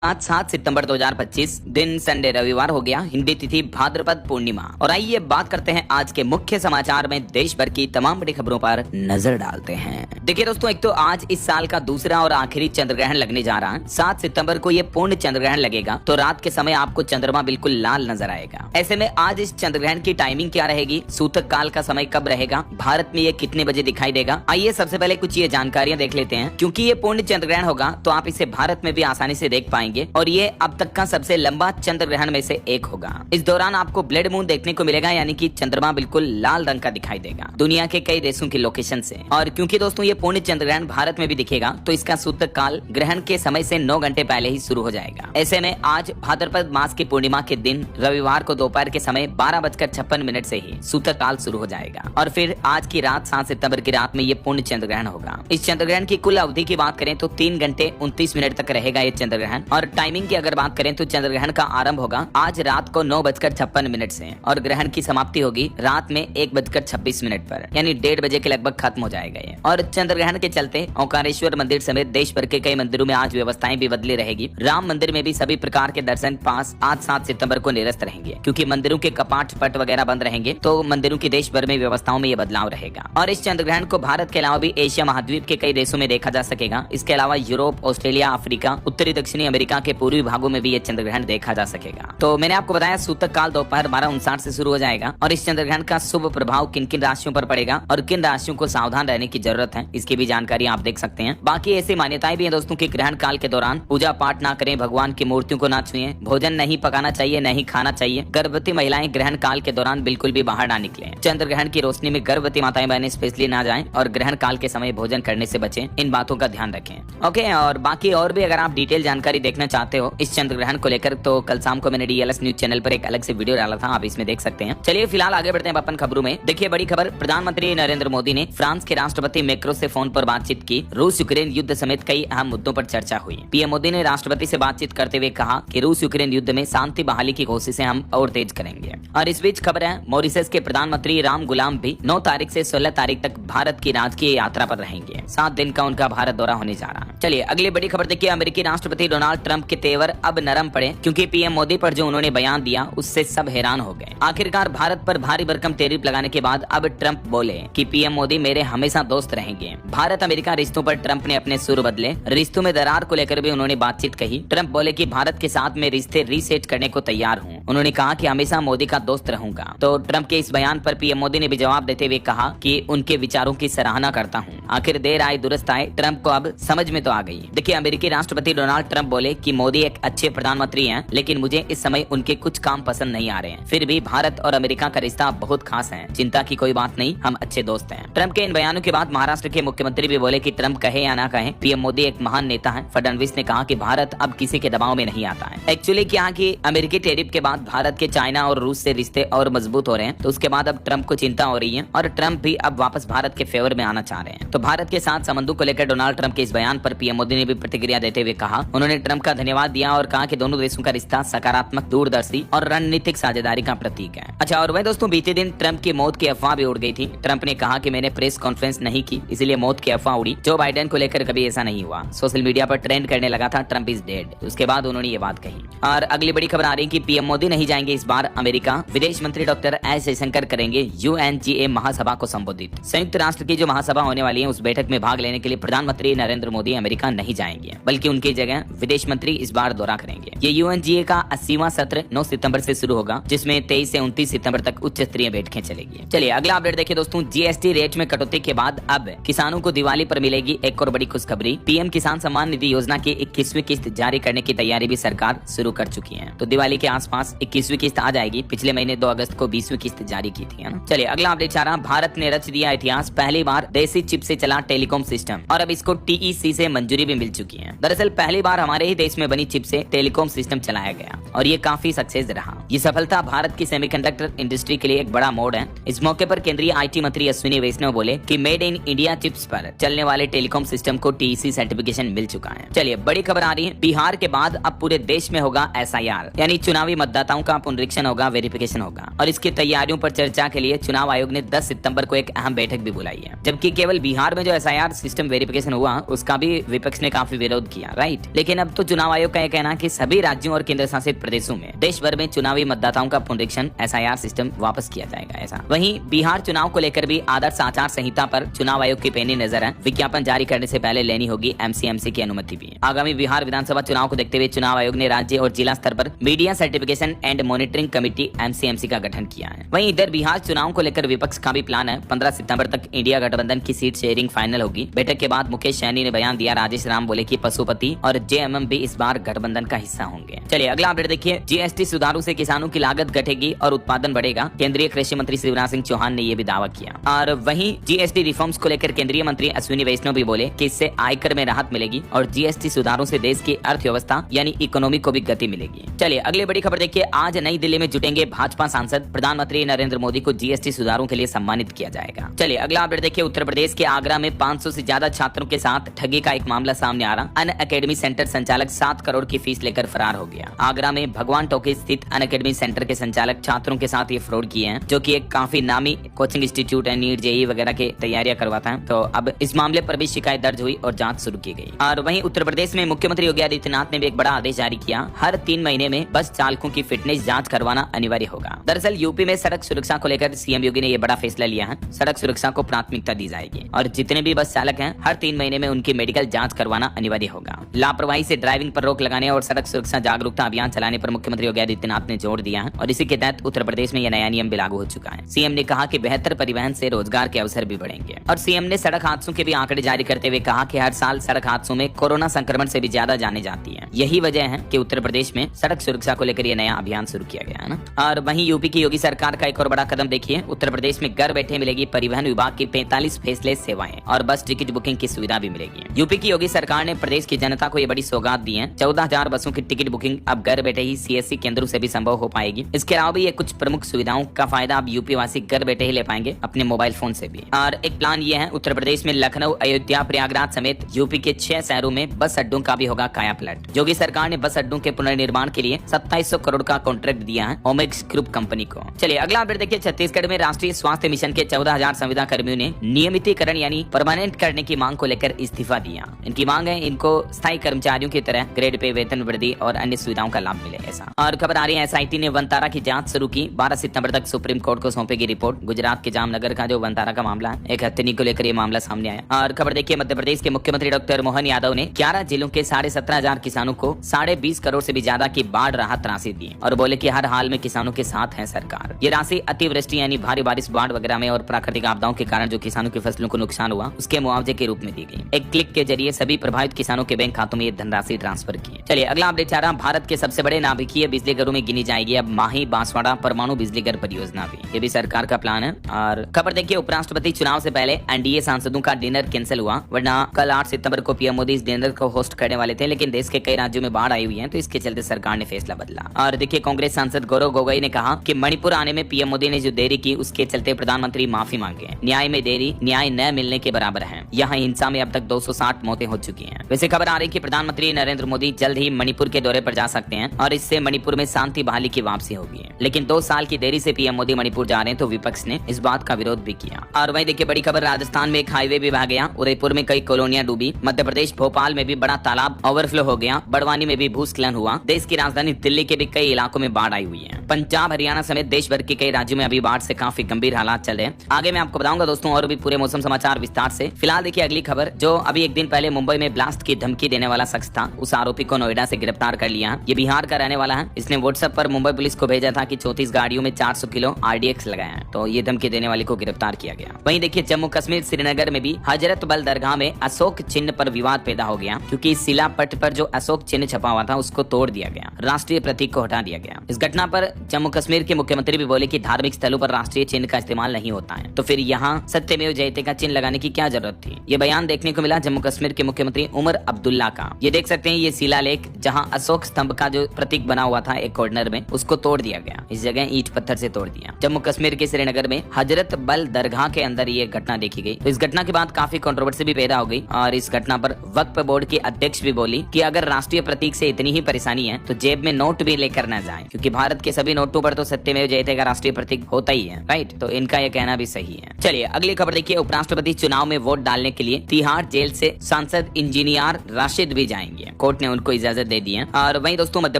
आज 7 सितंबर 2025 दिन संडे रविवार हो गया। हिंदी तिथि भाद्रपद पूर्णिमा। और आइए बात करते हैं आज के मुख्य समाचार में देश भर की तमाम बड़ी खबरों पर नजर डालते हैं। देखिए दोस्तों, एक तो आज इस साल का दूसरा और आखिरी चंद्र ग्रहण लगने जा रहा है। 7 सितंबर को ये पूर्ण चंद्र ग्रहण लगेगा, तो रात के समय आपको चंद्रमा बिल्कुल लाल नजर आएगा। ऐसे में आज इस चंद्र ग्रहण की टाइमिंग क्या रहेगी, सूतक काल का समय कब रहेगा, भारत में ये कितने बजे दिखाई देगा, आइए सबसे पहले कुछ ये जानकारियां देख लेते हैं। क्योंकि ये पूर्ण चंद्र ग्रहण होगा तो आप इसे भारत में भी आसानी से देख पाएंगे और ये अब तक का सबसे लंबा चंद्र ग्रहण में से एक होगा। इस दौरान आपको ब्लड मून देखने को मिलेगा, यानी कि चंद्रमा बिल्कुल लाल रंग का दिखाई देगा दुनिया के कई देशों की लोकेशन से। और क्योंकि दोस्तों ये पूर्ण चंद्र ग्रहण भारत में भी दिखेगा, तो इसका सूतक काल ग्रहण के समय से 9 घंटे पहले ही शुरू हो जाएगा। ऐसे में आज भाद्रपद मास की पूर्णिमा के दिन रविवार को दोपहर के समय 12:56 से ही सूतक काल शुरू हो जाएगा। और फिर आज की रात 7 सितंबर की रात में ये पूर्ण चंद्र ग्रहण होगा। इस चंद्र ग्रहण की कुल अवधि की बात करें तो 3 घंटे 29 मिनट तक रहेगा ये चंद्र ग्रहण। और टाइमिंग की अगर बात करें तो चंद्र ग्रहण का आरंभ होगा आज रात को 9:56 से और ग्रहण की समाप्ति होगी रात में 1:26 पर, यानी 1:30 बजे के लगभग खत्म हो जाएगा ये। और चंद्र ग्रहण के चलते ओंकारेश्वर मंदिर समेत देश भर के कई मंदिरों में आज व्यवस्थाएं भी बदली रहेगी। राम मंदिर में भी सभी प्रकार के दर्शन पास आज 7 सितंबर को निरस्त रहेंगे, क्योंकि मंदिरों के कपाट पट वगैरह बंद रहेंगे, तो मंदिरों की देश भर में व्यवस्थाओं में ये बदलाव रहेगा। और इस चंद्र ग्रहण को भारत के अलावा भी एशिया महाद्वीप के कई देशों में देखा जा सकेगा। इसके अलावा यूरोप, ऑस्ट्रेलिया, अफ्रीका, उत्तरी दक्षिणी अमेरिका के पूर्वी भागों में भी ये चंद्र ग्रहण देखा जा सकेगा। तो मैंने आपको बताया सूतक काल दोपहर 12:59 से शुरू हो जाएगा। और इस चंद्र ग्रहण का शुभ प्रभाव किन किन राशियों पर पड़ेगा और किन राशियों को सावधान रहने की जरूरत है, इसकी भी जानकारी आप देख सकते हैं। बाकी ऐसी मान्यताएं भी हैं दोस्तों कि ग्रहण काल के दौरान पूजा पाठ ना करें, भगवान की मूर्तियों को ना छुएं, भोजन नहीं पकाना चाहिए, नहीं खाना चाहिए। गर्भवती महिलाएं ग्रहण काल के दौरान बिल्कुल भी बाहर ना निकलें। चंद्र ग्रहण की रोशनी में गर्भवती माताएं बहनें स्पेशली ना जाएं और ग्रहण काल के समय भोजन करने से बचें। इन बातों का ध्यान रखें। ओके, और बाकी और भी अगर आप डिटेल जानकारी देखना चाहते हो इस चंद्र ग्रहण को लेकर, तो कल शाम को मैंने डीएलएस न्यूज चैनल पर एक अलग से वीडियो डाला था, आप इसमें देख सकते हैं। चलिए फिलहाल आगे बढ़ते हैं अपन खबरों में। देखिए बड़ी खबर, प्रधानमंत्री नरेंद्र मोदी ने फ्रांस के राष्ट्रपति मैक्रो से फोन पर बातचीत की। रूस यूक्रेन युद्ध समेत कई अहम मुद्दों पर चर्चा हुई। पीएम मोदी ने राष्ट्रपति से बातचीत करते हुए कहा कि रूस यूक्रेन युद्ध में शांति बहाली की कोशिशें हम और तेज करेंगे। और इस बीच खबर है, मॉरिशस के प्रधानमंत्री राम गुलाम भी 9 तारीख से 16 तारीख तक भारत की राजकीय यात्रा पर रहेंगे। 7 दिन का उनका भारत दौरा होने जा रहा है। चलिए अगली बड़ी खबर देखिए, अमेरिकी राष्ट्रपति डोनाल्ड ट्रंप के तेवर अब नरम पड़े, क्योंकि पीएम मोदी पर जो उन्होंने बयान दिया उससे सब हैरान हो गए। आखिरकार भारत पर भारी भरकम टैरिफ लगाने के बाद अब ट्रंप बोले कि पीएम मोदी मेरे हमेशा दोस्त रहेंगे। भारत अमेरिका रिश्तों पर ट्रंप ने अपने सुर बदले। रिश्तों में दरार को लेकर भी उन्होंने बातचीत कही। ट्रंप बोले कि भारत के साथ में रिश्ते रीसेट करने को तैयार हूँ। उन्होंने कहा कि हमेशा मोदी का दोस्त रहूंगा। तो ट्रंप के इस बयान पर पीएम मोदी ने भी जवाब देते हुए कहा कि उनके विचारों की सराहना करता हूँ। आखिर देर आए दुरुस्त आए, ट्रंप को अब समझ में तो आ गई। देखिए अमेरिकी राष्ट्रपति डोनाल्ड ट्रंप बोले कि मोदी एक अच्छे प्रधानमंत्री हैं, लेकिन मुझे इस समय उनके कुछ काम पसंद नहीं आ रहे हैं। फिर भी भारत और अमेरिका का रिश्ता बहुत खास है, चिंता की कोई बात नहीं, हम अच्छे दोस्त हैं। ट्रंप के इन बयानों के बाद महाराष्ट्र के मुख्यमंत्री भी बोले कि ट्रंप कहे या ना कहे, पीएम मोदी एक महान नेता है। फडणवीस ने कहा कि भारत अब किसी के दबाव में नहीं आता है। एक्चुअली क्या कि अमेरिकी टैरिफ के बाद भारत के चाइना और रूस से रिश्ते और मजबूत हो रहे हैं, तो उसके बाद अब ट्रंप को चिंता हो रही है और ट्रंप भी अब वापस भारत के फेवर में आना चाह रहे हैं। तो भारत के साथ संबंधों को लेकर डोनाल्ड ट्रंप के इस बयान पर पीएम मोदी ने भी प्रतिक्रिया देते हुए कहा, उन्होंने ट्रंप का धन्यवाद दिया और कहा कि दोनों देशों का रिश्ता सकारात्मक, दूरदर्शी और रणनीतिक साझेदारी का प्रतीक है। अच्छा, और वह दोस्तों बीते दिन ट्रंप की मौत की अफवाह भी उड़ गई थी। ट्रंप ने कहा कि मैंने प्रेस कॉन्फ्रेंस नहीं की, इसलिए मौत की अफवाह उड़ी। जो बाइडेन को लेकर कभी ऐसा नहीं हुआ। सोशल मीडिया पर ट्रेंड करने लगा था ट्रंप इज डेड। उसके बाद उन्होंने ये बात कही। और अगली बड़ी खबर आ रही है कि पीएम मोदी नहीं जाएंगे इस बार अमेरिका। विदेश मंत्री डॉक्टर एस जयशंकर करेंगे UNGA महासभा को संबोधित। संयुक्त राष्ट्र की जो महासभा होने वाली है, उस बैठक में भाग लेने के लिए प्रधानमंत्री नरेंद्र मोदी अमेरिका नहीं जाएंगे, बल्कि उनकी जगह विदेश मंत्री इस बार दौरा करेंगे। ये UNGA का 80वां सत्र 9 सितंबर से शुरू होगा, जिसमें 23 से 29 सितंबर तक उच्च स्तरीय बैठकें चलेगी। चलिए अगला अपडेट देखिए दोस्तों, GST रेट में कटौती के बाद अब किसानों को दिवाली पर मिलेगी एक और बड़ी खुशखबरी। पीएम किसान सम्मान निधि योजना की 21वीं किस्त जारी करने की तैयारी भी सरकार शुरू कर चुकी है। तो दिवाली के आसपास 21वीं किस्त आ जाएगी। पिछले महीने 2 अगस्त को 20वीं किस्त जारी की थी, है ना। चलिए अगला अपडेट आ रहा, भारत ने रच दिया इतिहास, पहली बार देसी चिप से चला टेलीकॉम सिस्टम और अब इसको TEC से मंजूरी भी मिल चुकी है। दरअसल पहली बार हमारे ही देश में बनी चिप से टेलीकॉम सिस्टम चलाया गया और ये काफी सक्सेस रहा। ये सफलता भारत की सेमीकंडक्टर इंडस्ट्री के लिए एक बड़ा मोड़ है। इस मौके पर केंद्रीय IT मंत्री अश्विनी वैष्णव बोले कि मेड इन इंडिया चिप्स पर चलने वाले टेलीकॉम सिस्टम को TEC सर्टिफिकेशन मिल चुका है। चलिए बड़ी खबर आ रही है, बिहार के बाद अब पूरे देश में होगा SIR, यानी चुनावी मतदान मतदाताओं का पुनरीक्षण होगा, वेरिफिकेशन होगा और इसकी तैयारियों पर चर्चा के लिए चुनाव आयोग ने 10 सितंबर को एक अहम बैठक भी बुलाई है। जबकि केवल बिहार में जो SIR सिस्टम वेरिफिकेशन हुआ उसका भी विपक्ष ने काफी विरोध किया, राइट। लेकिन अब तो चुनाव आयोग का यह कहना कि सभी राज्यों और केंद्र शासित प्रदेशों में देश भर में चुनावी मतदाताओं का पुनरीक्षण SIR सिस्टम वापस किया जाएगा। ऐसा वहीं बिहार चुनाव को लेकर भी आदर्श आचार संहिता पर चुनाव आयोग की पैनी नजर है। विज्ञापन जारी करने से पहले लेनी होगी MCMC की अनुमति भी। आगामी बिहार विधानसभा चुनाव को देखते हुए चुनाव आयोग ने राज्य और जिला स्तर पर media certification and monitoring committee MCMC का गठन किया है। वहीं इधर बिहार चुनाव को लेकर विपक्ष का भी प्लान है। 15 सितंबर तक इंडिया गठबंधन की सीट शेयरिंग फाइनल होगी। बैठक के बाद मुकेश सैनी ने बयान दिया। राजेश राम बोले कि पशुपति और JMM भी इस बार गठबंधन का हिस्सा होंगे। चलिए अगला अपडेट देखिए। GST सुधारों से किसानों की लागत घटेगी और उत्पादन बढ़ेगा। केंद्रीय कृषि मंत्री शिवराज सिंह चौहान ने ये भी दावा किया। और वहीं GST रिफॉर्म्स को लेकर केंद्रीय मंत्री अश्विनी वैष्णव भी बोले कि इससे आयकर में राहत मिलेगी और GST सुधारों से देश की अर्थव्यवस्था यानी इकोनॉमी को भी गति मिलेगी। चलिए अगली बड़ी खबर देखिए। आज नई दिल्ली में जुटेंगे भाजपा सांसद। प्रधानमंत्री नरेंद्र मोदी को GST सुधारों के लिए सम्मानित किया जाएगा। चलिए अगला अपडेट देखिए। उत्तर प्रदेश के आगरा में 500 से ज्यादा छात्रों के साथ ठगी का एक मामला सामने आ रहा। अन अकेडमी सेंटर संचालक 7 करोड़ की फीस लेकर फरार हो गया। आगरा में भगवान टॉकी स्थित अन अकेडमी सेंटर के संचालक छात्रों के साथ ये फ्रॉड किए हैं, जो कि एक काफी नामी कोचिंग इंस्टीट्यूट है, नीट JEE वगैरह के तैयारियां करवाता है। तो अब इस मामले पर भी शिकायत दर्ज हुई और जांच शुरू की गई। और वहीं उत्तर प्रदेश में मुख्यमंत्री योगी आदित्यनाथ ने भी एक बड़ा आदेश जारी किया। हर 3 महीने में बस चालकों की फिटनेस जांच करवाना अनिवार्य होगा। दरअसल यूपी में सड़क सुरक्षा को लेकर CM योगी ने यह बड़ा फैसला लिया है। सड़क सुरक्षा को प्राथमिकता दी जाएगी और जितने भी बस चालक हैं हर 3 महीने में उनकी मेडिकल जांच करवाना अनिवार्य होगा। लापरवाही से ड्राइविंग पर रोक लगाने और सड़क सुरक्षा जागरूकता अभियान चलाने पर मुख्यमंत्री योगी आदित्यनाथ ने जोर दिया है और इसी के तहत उत्तर प्रदेश में यह नया नियम भी लागू हो चुका है। CM ने कहा कि बेहतर परिवहन से रोजगार के अवसर भी बढ़ेंगे। और CM ने सड़क हादसों के भी आंकड़े जारी करते हुए कहा कि हर साल सड़क हादसों में कोरोना संक्रमण से भी ज्यादा जाने जाती है। यही वजह है कि उत्तर प्रदेश में सड़क सुरक्षा को लेकर यह नया अभियान शुरू किया गया है ना। और वहीं यूपी की योगी सरकार का एक और बड़ा कदम देखिए। उत्तर प्रदेश में घर बैठे मिलेगी परिवहन विभाग की 45 फेसलेस सेवाएं और बस टिकट बुकिंग की सुविधा भी मिलेगी। यूपी की योगी सरकार ने प्रदेश की जनता को ये बड़ी सौगात दी है। 14,000 बसों की टिकट बुकिंग अब घर बैठे ही CSC केंद्रों से भी संभव हो पाएगी। इसके अलावा भी ये कुछ प्रमुख सुविधाओं का फायदा अब यूपी वासी घर बैठे ही ले पाएंगे अपने मोबाइल फोन से भी। और एक प्लान ये है, उत्तर प्रदेश में लखनऊ, अयोध्या, प्रयागराज समेत यूपी के 6 शहरों में बस अड्डों का भी होगा काया पलट। योगी सरकार ने बस अड्डों के पुनर्निर्माण के लिए 2700 करोड़ का कॉन्ट्रैक्ट दिया है ओमेक्स ग्रुप कंपनी को। चलिए अगला अपडेट देखिए। छत्तीसगढ़ में राष्ट्रीय स्वास्थ्य मिशन के 14,000 संविदा कर्मियों ने नियमितीकरण यानी परमानेंट करने की मांग को लेकर इस्तीफा दिया। इनकी मांग है इनको स्थायी कर्मचारियों की तरह ग्रेड पे वेतन वृद्धि और अन्य सुविधाओं का लाभ मिले। ऐसा और खबर आ रही है SIT ने वनतारा की जांच शुरू की। 12 सितंबर तक सुप्रीम कोर्ट को सौंपेगी रिपोर्ट। गुजरात के जामनगर का जो वनतारा का मामला है, एक हत्यानी को लेकर ये मामला सामने आया। और खबर देखिए। मध्य प्रदेश के मुख्यमंत्री डॉक्टर मोहन यादव ने 11 जिलों के 17,500 किसानों को 20.5 करोड़ से भी ज्यादा की बाढ़ राहत राशि दी और बोले कि हर हाल में किसानों के साथ है सरकार। ये राशि अतिवृष्टि यानी भारी बारिश, बाढ़ वगैरह में और प्राकृतिक आपदाओं के कारण जो किसानों की फसलों को नुकसान हुआ उसके मुआवजे के रूप में दी गई। एक क्लिक के जरिए सभी प्रभावित किसानों के बैंक खातों में ये धनराशि ट्रांसफर की। चलिए अगला अपडेट आ रहा। भारत के सबसे बड़े नाभिकीय बिजली घरों में गिनी जाएगी अब माही बांसवाड़ा परमाणु बिजली घर परियोजना भी। ये भी सरकार का प्लान है। और खबर देखिए। उपराष्ट्रपति चुनाव से पहले NDA सांसदों का डिनर कैंसिल हुआ, वरना कल 8 सितंबर को PM मोदी इस डिनर को होस्ट करने वाले थे, लेकिन देश के कई राज्यों में बाढ़ आई हुई है तो इसके चलते सरकार ने फैसला बदला। और देखिए कांग्रेस सांसद गौरव गोगोई ने कहा कि मणिपुर आने में PM मोदी ने जो देरी की उसके चलते प्रधानमंत्री माफी मांगे। न्याय में देरी न्याय न मिलने के बराबर है। यहाँ हिंसा में अब तक 260 मौतें हो चुकी हैं। वैसे खबर आ रही कि प्रधानमंत्री नरेंद्र मोदी जल्द ही मणिपुर के दौरे पर जा सकते हैं और इससे मणिपुर में शांति बहाली की वापसी होगी। लेकिन 2 साल की देरी से PM मोदी मणिपुर जा रहे हैं तो विपक्ष ने इस बात का विरोध भी किया। और वहीं देखिए बड़ी खबर। राजस्थान में एक हाईवे भी बह गया। उदयपुर में कई कॉलोनियां डूबी। मध्य प्रदेश भोपाल में भी बड़ा तालाब ओवरफ्लो हो गया। बड़वानी में भी भूस्खलन हुआ। देश की राजधानी दिल्ली के भी कई इलाकों में बाढ़ आई हुई है। पंजाब, हरियाणा समेत देश भर के कई राज्यों में अभी बाढ़ से काफी गंभीर हालात चल रहे हैं। आगे मैं आपको बताऊंगा दोस्तों और भी पूरे मौसम समाचार विस्तार से। फिलहाल देखिए अगली खबर। जो अभी एक दिन पहले मुंबई में ब्लास्ट की धमकी देने वाला शख्स था, उस आरोपी को नोएडा से गिरफ्तार कर लिया। ये बिहार का रहने वाला है। इसने व्हाट्सएप पर मुंबई पुलिस को भेजा था कि 34 गाड़ियों में 400 किलो RDX लगाया है, तो ये धमकी देने वाले को गिरफ्तार किया गया। वहीं देखिए जम्मू कश्मीर श्रीनगर में भी हजरत बल दरगाह में अशोक चिन्ह पर विवाद पैदा हो गया, क्योंकि शिला पट पर जो अशोक चिन्ह छपा हुआ था उसको तोड़ दिया गया, राष्ट्रीय प्रतीक को हटा दिया गया। इस घटना पर जम्मू कश्मीर के मुख्यमंत्री भी बोले कि धार्मिक स्थलों पर राष्ट्रीय चिन्ह का इस्तेमाल नहीं होता है, तो फिर यहाँ सत्यमेव जयते का चिन्ह लगाने की क्या जरूरत थी। ये बयान देखने को मिला जम्मू कश्मीर के मुख्यमंत्री उमर अब्दुल्ला का। ये देख सकते हैं ये शिलालेख जहाँ अशोक स्तंभ का जो प्रतीक बना हुआ था एक कॉर्नर में, उसको तोड़ दिया गया। इस जगह ईंट पत्थर से तोड़ दिया। जम्मू कश्मीर के श्रीनगर में हजरत बल दरगाह के अंदर ये घटना देखी गई। तो इस घटना के बाद काफी कंट्रोवर्सी भी पैदा हो गई और इस घटना पर वक्फ बोर्ड की अध्यक्ष भी बोली कि अगर राष्ट्रीय प्रतीक से इतनी ही परेशानी है तो जेब में नोट भी लेकर अंदर न जाए, क्योंकि भारत के सभी नोटों पर तो सत्यमेव जयते का राष्ट्रीय प्रतीक होता ही है, राइट। तो इनका यह कहना भी सही है। चलिए अगली खबर देखिए, उपराष्ट्रपति चुनाव में वोट डालने के लिए तिहाड़ जेल से सांसद इंजीनियर राशिद भी जाएंगे, कोर्ट ने उनको इजाजत दे दी है। और वहीं दोस्तों मध्य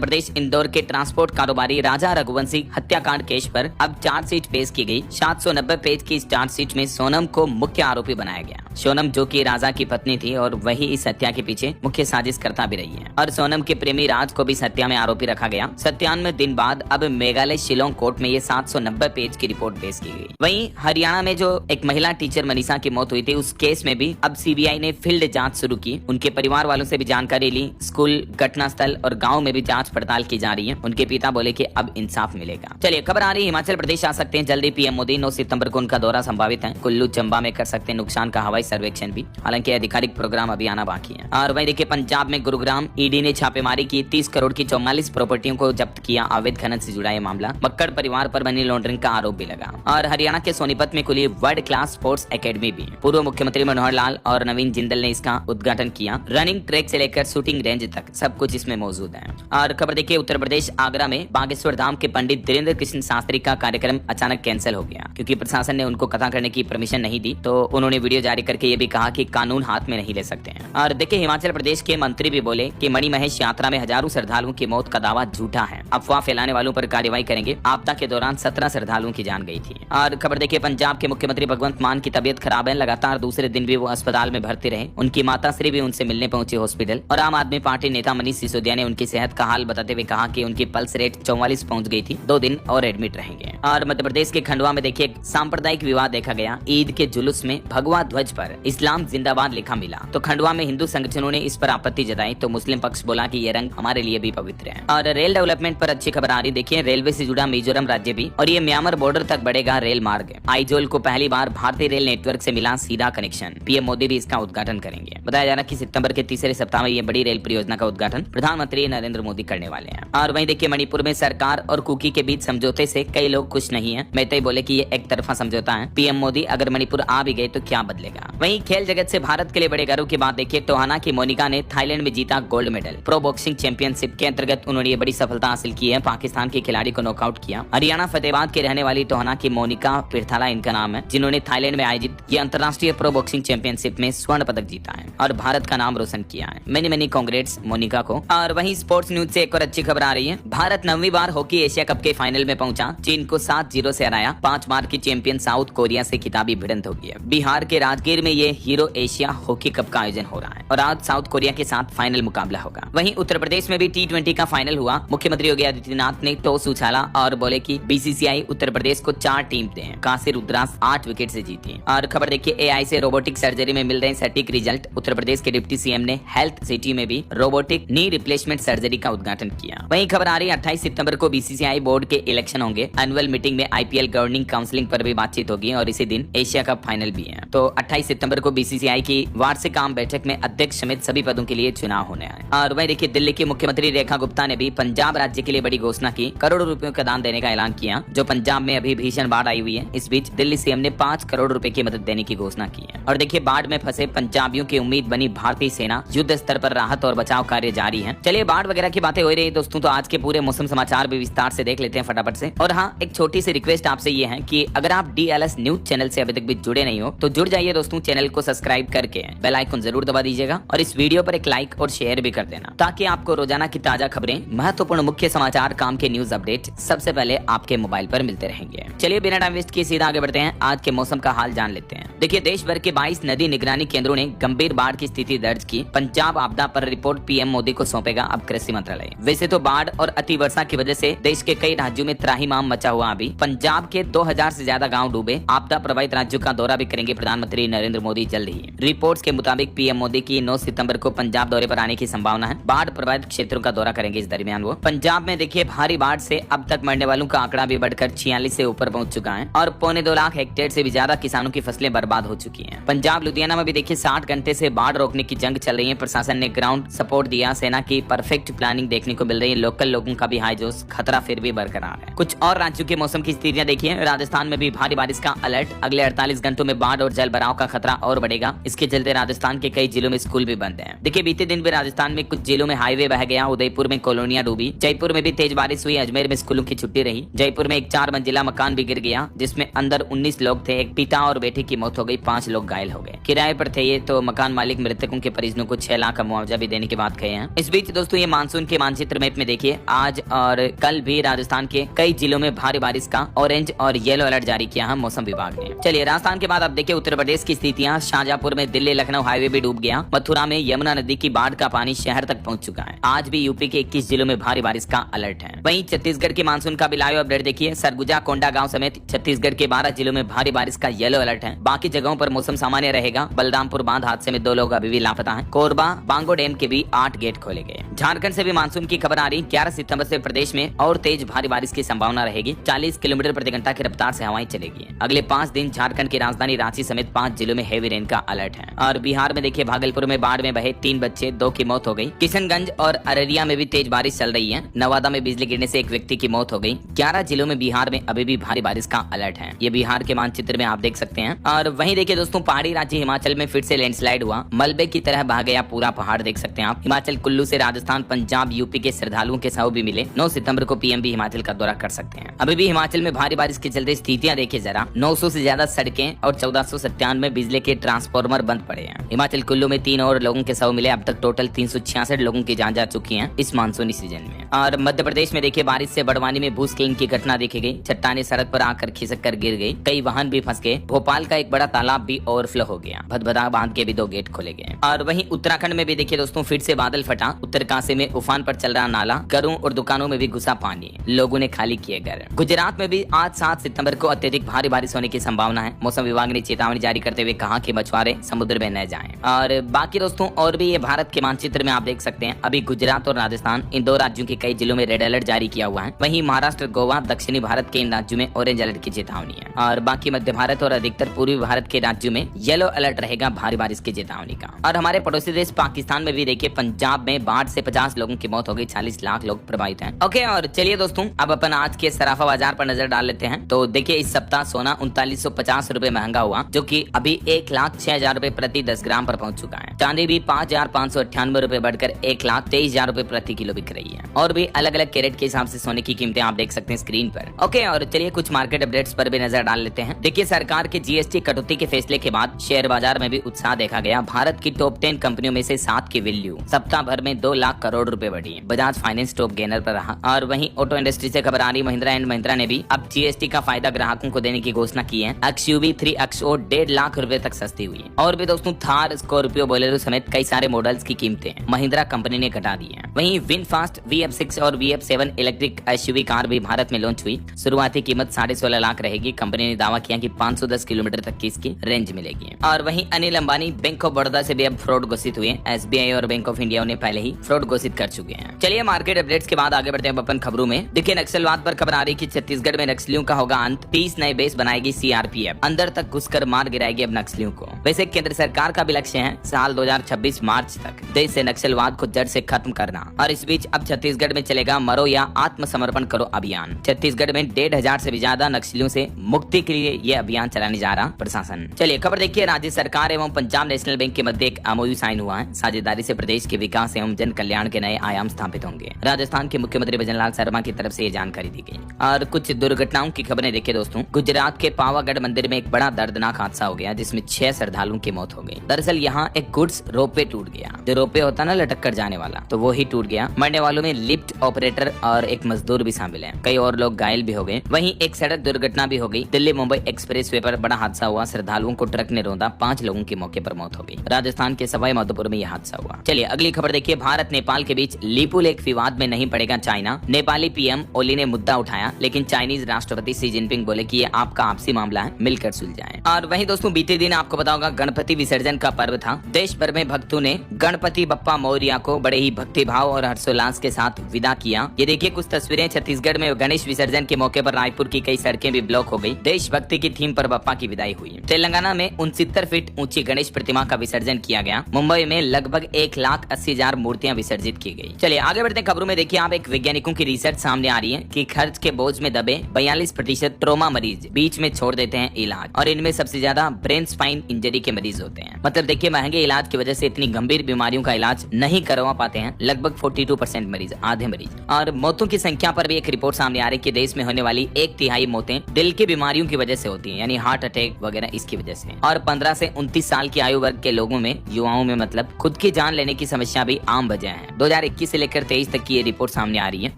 प्रदेश इंदौर के ट्रांसपोर्ट कारोबारी राजा रघुवंशी हत्याकांड केस पर अब चार्जशीट पेश की गई। 790 पेज की इस चार्जशीट में सोनम को मुख्य आरोपी बनाया गया। सोनम जो कि राजा की पत्नी थी और वही इस हत्या के पीछे मुख्य साजिशकर्ता भी रही है, और सोनम के प्रेमी राज को भी इस हत्या में आरोपी रखा गया। 97 दिन बाद अब मेघालय शिलोंग कोर्ट में ये 790 पेज की रिपोर्ट पेश की गई। वहीं हरियाणा में जो एक महिला टीचर मनीषा की मौत हुई थी, उस केस में भी अब सीबीआई ने फील्ड जांच शुरू की। उनके परिवार वालों से भी जानकारी ली, स्कूल, घटनास्थल और गांव में भी जांच पड़ताल की जा रही है। उनके पिता बोले कि अब इंसाफ मिलेगा। चलिए खबर आ रही है, हिमाचल प्रदेश आ सकते हैं जल्दी पीएम मोदी। 9 सितंबर को उनका दौरा संभावित है। कुल्लू चंबा में कर सकते हैं नुकसान का हवाई सर्वेक्षण भी, हालांकि आधिकारिक प्रोग्राम अभी आना बाकी है। और वहीं देखिए पंजाब में गुरुग्राम ईडी ने छापेमारी की, 30 करोड़ की 44 प्रॉपर्टियों को जब्त किया। अवैध खनन से जुड़ा ये मामला, मक्कड़ परिवार पर मनी लॉन्ड्रिंग का आरोप भी लगा। और हरियाणा के सोनीपत में खुली वर्ल्ड क्लास स्पोर्ट्स एकेडमी भी। पूर्व मुख्यमंत्री मनोहर लाल और नवीन जिंदल ने इसका उद्घाटन किया। रनिंग ट्रैक से लेकर शूटिंग रेंज तक सब कुछ इसमें मौजूद है। और खबर देखिए, उत्तर प्रदेश आगरा में बागेश्वर धाम के पंडित धीरेन्द्र कृष्ण शास्त्री का कार्यक्रम अचानक कैंसिल हो गया, क्योंकि प्रशासन ने उनको कथा करने की परमिशन नहीं दी। तो उन्होंने वीडियो जारी करके ये भी कहा कि कानून हाथ में नहीं ले सकते हैं। और देखिए हिमाचल प्रदेश के मंत्री भी बोले कि मणिमहेश यात्रा में हजारों श्रद्धालुओं की मौत का दावा झूठा है, अफवाह फैलाने वालों पर कार्रवाई करेंगे। आपदा के दौरान 17 श्रद्धालुओं की जान गई थी। और खबर देखिए, पंजाब के मुख्यमंत्री भगवंत मान की तबीयत खराब है, लगातार दूसरे दिन भी वो अस्पताल में भर्ती रहे। उनकी माता श्री भी उनसे मिलने पहुंची हॉस्पिटल। और आम आदमी पार्टी नेता मनीष सिसोदिया ने उनकी सेहत का हाल बताते हुए कहा कि उनकी पल्स रेट 44 पहुंच गई थी, 2 दिन और एडमिट रहेंगे। और मध्य प्रदेश के खंडवा में देखिए सांप्रदायिक विवाद देखा गया। ईद के जुलूस में भगवा ध्वज पर इस्लाम जिंदाबाद लिखा मिला, तो खंडवा में हिंदू संगठनों ने इस पर आपत्ति जताई, तो मुस्लिम पक्ष बोला कि ये रंग हमारे लिए भी पवित्र है। और रेल डेवलपमेंट पर अच्छी खबर आ रही, देखिए रेलवे से जुड़ा मिजोरम राज्य भी, और ये म्यांमार बॉर्डर तक बढ़ेगा रेल मार्ग। आइजोल को पहली बार भारतीय रेल नेटवर्क से मिला सीधा कनेक्शन। पीएम मोदी भी इसका उद्घाटन करेंगे। बताया जा रहा है कि सितंबर के तीसरे सप्ताह में ये बड़ी रेल परियोजना का उद्घाटन प्रधानमंत्री नरेंद्र मोदी करने वाले हैं। और वहीं देखिए मणिपुर में सरकार और कुकी के बीच समझौते से कई लोग खुश नहीं है। मेहता बोले कि ये एक तरफा समझौता है। पीएम मोदी अगर मणिपुर आ भी गए तो क्या बदलेगा। वहीं खेल जगत से भारत के लिए बड़े गर्व की बात देखिए, टोहाना की मोनिका ने थाईलैंड में जीता gold medal. Pro boxing championship के अंतर्गत उन्होंने ये बड़ी सफलता हासिल की है, पाकिस्तान के खिलाड़ी को नॉकआउट किया। हरियाणा फतेहाबाद के रहने वाली टोहाना की मोनिका पिरथाला इनका नाम है, जिन्होंने थाईलैंड में आयोजित ये अंतर्राष्ट्रीय प्रो बॉक्सिंग चैंपियनशिप में स्वर्ण पदक जीता है और भारत का नाम रोशन किया है। मेनी कांग्रेट्स मोनिका को। और वहीं स्पोर्ट्स न्यूज से एक और अच्छी खबर आ रही है, भारत 9वीं बार हॉकी एशिया कप के फाइनल में पहुंचा, चीन को 7-0 से हराया। 5 बार की चैंपियन साउथ कोरिया से खिताबी भिड़ंत हो गई है। बिहार के राजगीर में ये हीरो एशिया हॉकी कप का आयोजन हो रहा है और आज साउथ कोरिया के साथ फाइनल मुकाबला होगा। वहीं उत्तर प्रदेश में भी T20 का फाइनल हुआ। मुख्यमंत्री योगी आदित्यनाथ ने टॉस उछाला और बोले कि बीसीसीआई उत्तर प्रदेश को 4 टीम दे। काशी रुद्रास 8 विकेट से जीती। और खबर देखिए, एआई से रोबोटिक सर्जरी में मिल रहे सटीक रिजल्ट। उत्तर प्रदेश के डिप्टी सीएम ने हेल्थ सिटी में भी रोबोटिक नी रिप्लेसमेंट सर्जरी का उद्घाटन किया। वहीं खबर आ रही है 28 सितंबर को बीसीसीआई बोर्ड के इलेक्शन होंगे। एनुअल मीटिंग में आईपीएल गवर्निंग काउंसिलिंग पर भी बातचीत होगी और इसी दिन एशिया कप फाइनल भी है। तो 28 सितंबर को बीसीसीआई की वार्षिक आम बैठक में अध्यक्ष समेत सभी पदों के लिए चुनाव होने हैं। और वहीं देखिए, दिल्ली की मुख्यमंत्री रेखा गुप्ता ने भी पंजाब राज्य के लिए बड़ी घोषणा की, करोड़ों रुपयों का दान देने का ऐलान किया। जो पंजाब में अभी भीषण बाढ़ आई हुई है, इस बीच दिल्ली सीएम ने 5 करोड़ रुपए की मदद देने की घोषणा की है। और देखिए, बाढ़ में फंसे पंजाबियों की उम्मीद बनी भारतीय सेना, युद्ध स्तर पर राहत और बचाव कार्य जारी है। चलिए बाढ़ वगैरह की बातें हो रही है दोस्तों, तो आज के पूरे मौसम समाचार भी विस्तार से देख लेते हैं फटाफट से। और हाँ, एक छोटी सी रिक्वेस्ट आपसे ये है कि अगर आप DLS न्यूज चैनल से अभी तक भी जुड़े नहीं हो तो जुड़ जाइए दोस्तों, चैनल को सब्सक्राइब करके बेल आइकन जरूर दबा दीजिएगा और इस वीडियो पर एक लाइक और शेयर भी कर देना, ताकि आपको रोजाना की ताजा खबरें, महत्वपूर्ण मुख्य समाचार, काम के न्यूज अपडेट सबसे पहले आपके मोबाइल पर मिलते रहेंगे। चलिए बिना टाइम वेस्ट किए सीधा आगे बढ़ते हैं, आज के मौसम का हाल जान लेते हैं। देखिए, देश भर के 22 नदी निगरानी केंद्रों ने गंभीर बाढ़ की स्थिति दर्ज की। पंजाब आपदा पर रिपोर्ट पीएम मोदी को सौंपेगा अब कृषि मंत्रालय। वैसे तो बाढ़ और अति वर्षा की वजह से देश के कई राज्यों में त्राहिमाम मचा हुआ। अभी पंजाब के 2000 से ज्यादा गाँव डूबे। आपदा प्रभावित राज्यों का दौरा भी करेंगे प्रधानमंत्री नरेंद्र मोदी जल्द ही। रिपोर्ट्स के मुताबिक पीएम मोदी की 9 सितंबर को पंजाब दौरे पर आने की संभावना है। बाढ़ प्रभावित क्षेत्रों का दौरा करेंगे इस दरमियान वो। पंजाब में देखिए, भारी बाढ़ से अब तक मरने वालों का आंकड़ा भी बढ़कर 46 से ऊपर पहुंच चुका है और 2.25 लाख हेक्टेयर से भी ज्यादा किसानों की फसलें बर्बाद हो चुकी हैं। पंजाब लुधियाना में भी देखिए 60 घंटे से बाढ़ रोकने की जंग चल रही है। प्रशासन ने ग्राउंड सपोर्ट दिया, सेना की परफेक्ट प्लानिंग देखने को मिल रही है। लोकल लोगों का भी हाई जोश, खतरा फिर भी बरकरार है। कुछ और राज्यों के मौसम की स्थितियां देखिए, राजस्थान में भी भारी बारिश का अलर्ट। अगले 48 घंटों में बाढ़ और जल भराव का खतरा और बढ़ेगा। इसके चलते राजस्थान के कई जिलों में स्कूल भी बंद हैं। देखिए, बीते दिन भी राजस्थान में कुछ जिलों में हाईवे बह गया। उदयपुर में कॉलोनियां डूबी। जयपुर जयपुर में भी तेज बारिश हुई, अजमेर में स्कूलों की छुट्टी रही। जयपुर में एक 4 मंजिला मकान भी गिर गया जिसमें अंदर 19 लोग थे। एक पिता और बेटे की मौत हो गई, 5 लोग घायल हो गए। किराए पर थे ये, तो मकान मालिक मृतकों के परिजनों को 6 लाख का मुआवजा भी देने की बात कही है। इस बीच दोस्तों ये मानसून के मानचित्र मैप में देखिए, आज और कल भी राजस्थान के कई जिलों में भारी बारिश का ऑरेंज और येलो अलर्ट जारी किया है मौसम विभाग ने। चलिए राजस्थान के बाद अब देखिए उत्तर प्रदेश की स्थितियां। शाहजहांपुर में दिल्ली लखनऊ हाईवे भी डूब गया। मथुरा में यमुना नदी की बाढ़ का पानी शहर तक पहुंच चुका है। आज भी यूपी के 21 जिलों में भारी बारिश का अलर्ट है। वहीं छत्तीसगढ़ के मानसून का भी लाइव अपडेट देखिए। सरगुजा, कोंडागांव समेत छत्तीसगढ़ के 12 जिलों में भारी बारिश का येलो अलर्ट है। बाकी जगहों पर मौसम सामान्य रहेगा। बलरामपुर बांध हादसे में 2 लोग अभी भी लापता हैं। कोरबा बांगो डैम के भी 8 गेट खोले गए। झारखंड से भी मानसून की खबर आ रही। 11 सितंबर से प्रदेश में और तेज भारी बारिश की संभावना रहेगी। 40 किलोमीटर प्रति घंटा की रफ्तार से हवाएं चलेगी। अगले 5 दिन झारखंड की राजधानी रांची समेत 5 जिलों में हेवी रेन का अलर्ट है। और बिहार में देखिए, भागलपुर में बाढ़ में बहे 3 बच्चे, 2 की मौत हो गई। किशनगंज और अररिया में भी तेज बारिश चल रही है। नवादा में बिजली गिरने से एक व्यक्ति की मौत हो गई। 11 जिलों में बिहार में अभी भी भारी बारिश का अलर्ट है। ये बिहार के मानचित्र में आप देख सकते हैं। और वहीं देखिए दोस्तों, पहाड़ी राज्य हिमाचल में फिर से लैंडस्लाइड हुआ। मलबे की तरह बह गया पूरा पहाड़, देख सकते हैं आप। हिमाचल कुल्लू से राजस्थान, पंजाब, यूपी के श्रद्धालुओं के शव भी मिले। 9 सितंबर को पीएम भी हिमाचल का दौरा कर सकते हैं। अभी भी हिमाचल में भारी बारिश के चलते स्थितियां देखिए जरा। 900 से ज्यादा सड़कें और 1497 बिजली के ट्रांसफार्मर बंद पड़े हैं। हिमाचल कुल्लू में 3 और लोगों के शव मिले। अब तक टोटल 366 लोगों की जान जा चुकी है इस मानसूनी सीजन में। और मध्य प्रदेश में देखिए, बारिश से बड़वानी में भूस्खलन की घटना देखी गई। चट्टाने सड़क पर आकर खिसक कर गिर गई। कई वाहन भी फंस गए। भोपाल का एक बड़ा तालाब भी ओवरफ्लो हो गया। भदभदा बांध के भी 2 गेट खोले गए। और वहीं उत्तराखंड में भी देखिए दोस्तों, फिर से बादल फटा। उत्तरकाशी में उफान पर चल रहा नाला। घरों और दुकानों में भी घुसा पानी, लोगों ने खाली किए घर। गुजरात में भी आज 7 सितंबर को अत्यधिक भारी बारिश होने की संभावना है। मौसम विभाग ने चेतावनी जारी करते हुए कहा कि मछुआरे समुद्र में न जाएं। और बाकी दोस्तों, और भी ये भारत के मानचित्र में आप देख सकते हैं, अभी गुजरात और राजस्थान इन 2 राज्यों के कई जिलों में रेड अलर्ट जारी किया हुआ है। वहीं महाराष्ट्र, गोवा, दक्षिणी भारत के इन राज्यों में ऑरेंज अलर्ट की चेतावनी है। और बाकी मध्य भारत और अधिकतर पूर्वी भारत के राज्यों में येलो अलर्ट रहेगा भारी बारिश की चेतावनी का। और हमारे पड़ोसी देश पाकिस्तान में भी देखिए, पंजाब में बाढ़ से 50 लोगों की मौत हो गई। 40 लाख लोग प्रभावित हैं। ओके, और चलिए दोस्तों, अब अपन आज के सराफा बाजार पर नजर डाल लेते हैं। तो देखिए, इस सप्ताह सोना 3950 रुपए महंगा हुआ, जो कि अभी 1,06,000 रुपए प्रति 10 ग्राम पर पहुंच चुका है। चांदी भी 5,598 रुपए बढ़कर 1,23,000 रुपए प्रति किलो बिक रही है। और भी अलग अलग कैरेट के हिसाब से सोने की कीमतें आप देख सकते हैं स्क्रीन पर। ओके, और चलिए कुछ मार्केट अपडेट्स पर भी नजर डाल लेते हैं। देखिए, सरकार के जीएसटी कटौती के फैसले के बाद शेयर बाजार में भी उत्साह देखा गया। भारत की टॉप 10 कंपनियों में से 7 की वैल्यू सप्ताह भर में 2 लाख करोड़ रुपए बढ़ी। बजाज फाइनेंस टॉप गेनर पर रहा। और वहीं ऑटो इंडस्ट्री से खबर आ रही, महिंद्रा एंड महिंद्रा ने भी अब जीएसटी का फायदा ग्राहकों को देने की घोषणा की है। XUV 3XO 1.5 लाख रुपए तक सस्ती हुई है। और भी दोस्तों, थार, स्कॉर्पियो, बोलेरो समेत कई सारे मॉडल्स की कीमतें महिंद्रा कंपनी ने घटा दी है। वहीं विनफास्ट VF6 और VF7 इलेक्ट्रिक SUV कार भी भारत में लॉन्च हुई। शुरुआती कीमत 16.5 लाख रहेगी। कंपनी ने दावा किया कि 510 किलोमीटर तक की इसकी रेंज मिलेगी। और वहीं अनिल अंबानी बैंक ऑफ बड़ौदा से भी अब फ्रॉड घोषित हुए। SBI और बैंक ऑफ इंडिया ने पहले ही फ्रॉड घोषित कर चुके हैं। चलिए मार्केट अपडेट्स के बाद आगे बढ़ते हैं अपन खबरों में। देखिए, नक्सलवाद पर खबर आ रही कि छत्तीसगढ़ में नक्सलियों का होगा अंत। 30 नए बेस बनाएगी CRPF। अंदर तक घुसकर मार गिराएगी अब नक्सलियों को। वैसे केंद्र सरकार का भी लक्ष्य है साल 2026 मार्च तक देश से नक्सलवाद को जड़ से खत्म करना। और इस बीच अब छत्तीसगढ़ में चलेगा मरो या आत्मसमर्पण करो अभियान। छत्तीसगढ़ में 1,500 से भी ज्यादा नक्सलियों से मुक्ति के लिए ये अभियान चलाने जा रहा प्रशासन। चलिए खबर देखिए, राज्य सरकार एवं पंजाब नेशनल बैंक के मध्य एक MOU साइन हुआ है। साझेदारी से प्रदेश के विकास एवं जन कल्याण के नए आयाम स्थापित होंगे। राजस्थान के मुख्यमंत्री भजनलाल शर्मा की तरफ से ये जानकारी दी गई। और कुछ दुर्घटनाओं की खबरें देखिए दोस्तों। गुजरात के पावागढ़ मंदिर में एक बड़ा दर्दनाक हादसा हो गया, जिसमें 6 श्रद्धालुओं की मौत हो गई। दरअसल यहाँ एक गुड्स रोपवे टूट गया। जो रोपवे होता ना लटक कर जाने वाला, तो वो ही टूट गया। मरने वालों में लिफ्ट ऑपरेटर और एक मजदूर भी शामिल है। कई और लोग घायल भी हो गए। वहीं एक सड़क दुर्घटना भी हो गई। दिल्ली मुंबई एक्सप्रेसवे पर बड़ा हादसा हुआ। श्रद्धालुओं को ट्रक ने रौंदा। 5 लोगों की मौके पर मौत हो गई। राजस्थान के सवाई माधोपुर में यह हादसा हुआ। चलिए अगली खबर देखिए, भारत नेपाल के बीच लीपू लेक विवाद में नहीं पड़ेगा चाइना। नेपाली PM ओली ने मुद्दा उठाया, लेकिन चाइनीज राष्ट्रपति शी जिनपिंग बोले कि ये आपका आपसी मामला है, मिलकर सुलझाएं। और वहीं दोस्तों, बीते दिन आपको पता होगा गणपति विसर्जन का पर्व था। देश भर में भक्तों ने गणपति बप्पा मौर्या को बड़े ही भक्तिभाव और हर्षोल्लास के साथ विदा किया। ये देखिए कुछ तस्वीरें। छत्तीसगढ़ में गणेश विसर्जन के मौके पर रायपुर की कई सड़कें भी ब्लॉक हो गई। देशभक्ति की थीम पर बप्पा की विदाई हुई। तेलंगाना में 69 फीट ऊंची गणेश प्रतिमा का विसर्जन किया गया। मुंबई में लगभग 1,80,000 मूर्तियां विसर्जित की गई। चलिए आगे बढ़ते हैं खबरों में। देखिए आप, एक वैज्ञानिकों की रिसर्च सामने आ रही है कि खर्च के बोझ में दबे 42% ट्रोमा मरीज बीच में छोड़ देते हैं इलाज। और इनमें सबसे ज्यादा ब्रेन स्पाइन इंजरी के मरीज होते हैं। मतलब देखिए, महंगे इलाज की वजह से इतनी गंभीर बीमारियों का इलाज नहीं करवा पाते हैं लगभग 42% मरीज आज आधे मरीज। और मौतों की संख्या पर भी एक रिपोर्ट सामने आ रही है कि देश में होने वाली 1/3 मौतें दिल की बीमारियों की वजह से होती है, यानी हार्ट अटैक वगैरह इसकी वजह से। और 15 से 29 साल की आयु वर्ग के लोगों में, युवाओं में मतलब, खुद की जान लेने की समस्या भी आम वजह है। 2021 से लेकर 23 तक की ये रिपोर्ट सामने आ रही है।